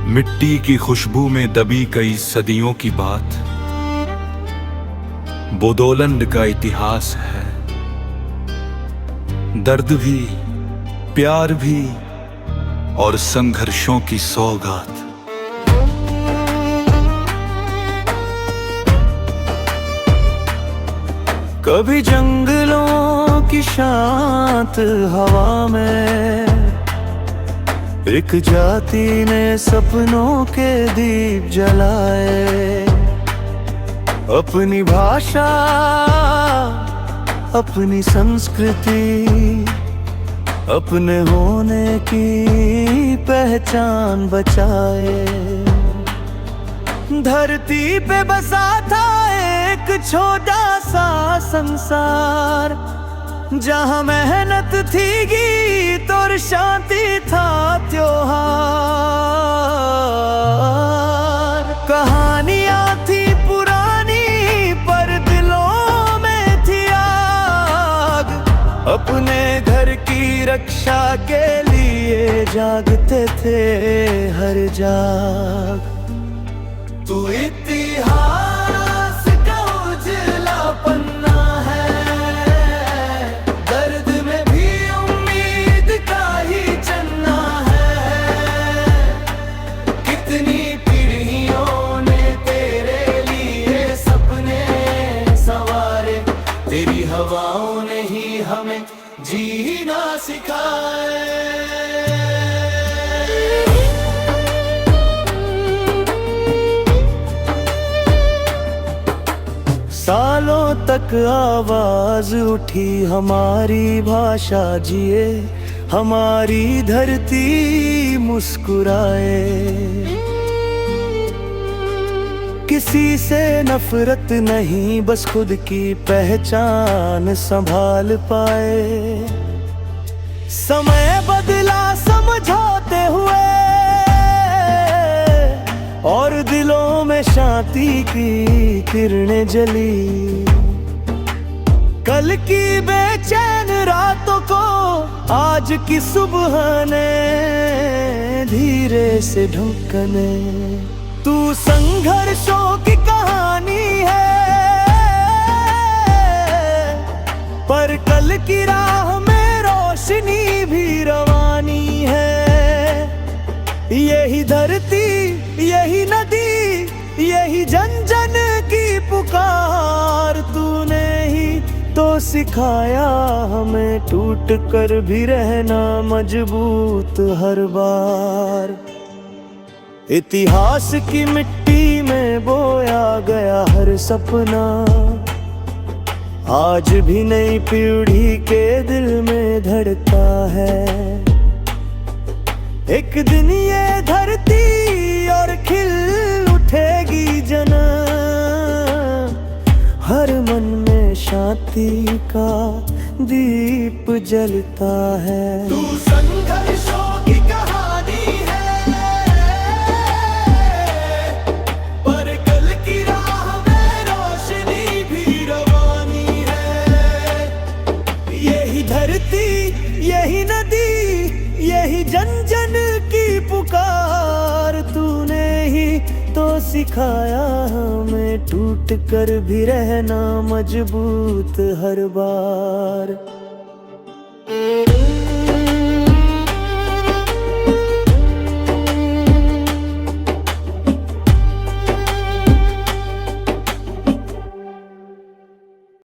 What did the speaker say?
मिट्टी की खुशबू में दबी कई सदियों की बात, बोदोलंड का इतिहास है। दर्द भी, प्यार भी और संघर्षों की सौगात। कभी जंगलों की शांत हवा में एक जाति ने सपनों के दीप जलाए। अपनी भाषा, अपनी संस्कृति, अपने होने की पहचान बचाए। धरती पे बसा था एक छोटा सा संसार, जहाँ मेहनत थी गीत और शांति था त्योहार। कहानियाँ थी पुरानी पर दिलों में थी आग। अपने घर की रक्षा के लिए जागते थे हर जाग। तू इतिहास का उजला पन्ना है, दर्द में भी उम्मीद का ही चन्ना है। कितनी पीढ़ियों ने तेरे लिए सपने संवारे, तेरी हवाओं ने ही हमें जीना सिखाए। सालों तक आवाज उठी हमारी भाषा जिए, हमारी धरती मुस्कुराए। किसी से नफरत नहीं, बस खुद की पहचान संभाल पाए। समय बदला समझौते हुए और दिलों में शांति की किरणें जली। कल की बेचैन रातों को आज की सुबह ने धीरे से ढुकने। तू संघर्षों की कहानी है, पर कल की राह में रोशनी भी रवानी है। यही धरती, यही नदी, यही जन जन की पुकार, तूने ही तो सिखाया हमें टूट कर भी रहना मजबूत हर बार। इतिहास की मिट्टी में बोया गया हर सपना, आज भी नई पीढ़ी के दिल में धड़का है। एक दिन ये धरती और खिल उठेगी जना, हर मन में शांति का दीप जलता है। तू संघर्षों की कहानी है, पर कल की राह में रोशनी भी रवानी है। यही धरती, यही नदी, यही जन जन की पुकार, तूने ही तो सिखाया हमें टूट कर भी रहना मजबूत हर बार।